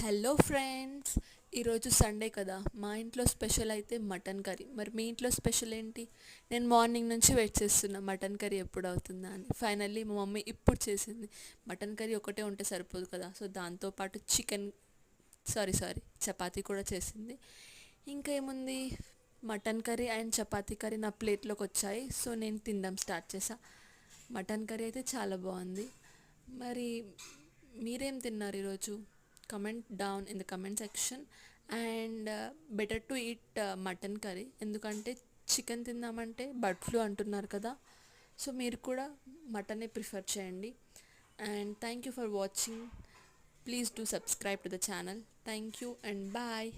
Hello friends, ఈరోజు Sunday కదా. మా ఇంట్లో స్పెషల్ అయితే మటన్ కర్రీ. మరి మీ ఇంట్లో స్పెషల్ ఏంటి? నేను మార్నింగ్ నుంచి వెయిట్ చేస్తున్నా మటన్ కర్రీ ఎప్పుడు అవుతుందా అని. ఫైనల్లీ మా మమ్మీ ఇప్పుడు చేసింది. మటన్ కర్రీ ఒకటే ఉంటే సరిపోదు కదా, సో దాంతోపాటు చికెన్ సారీ చపాతీ కూడా చేసింది. ఇంకా ఏముంది, mutton curry and chapati curry నా ప్లేట్లోకి వచ్చాయి. సో నేను తినడం స్టార్ట్ చేసా. మటన్ కర్రీ అయితే చాలా బాగుంది. మరి మీరేం తిన్నారు ఈరోజు? Comment down in the comment section. And better to eat mutton curry, ఎందుకంటే చికెన్ తిందామంటే బర్డ్ ఫ్లూ అంటున్నారు కదా. సో మీరు కూడా మటనే ప్రిఫర్ చేయండి. And thank you for watching. Please do subscribe to the channel. Thank you and bye.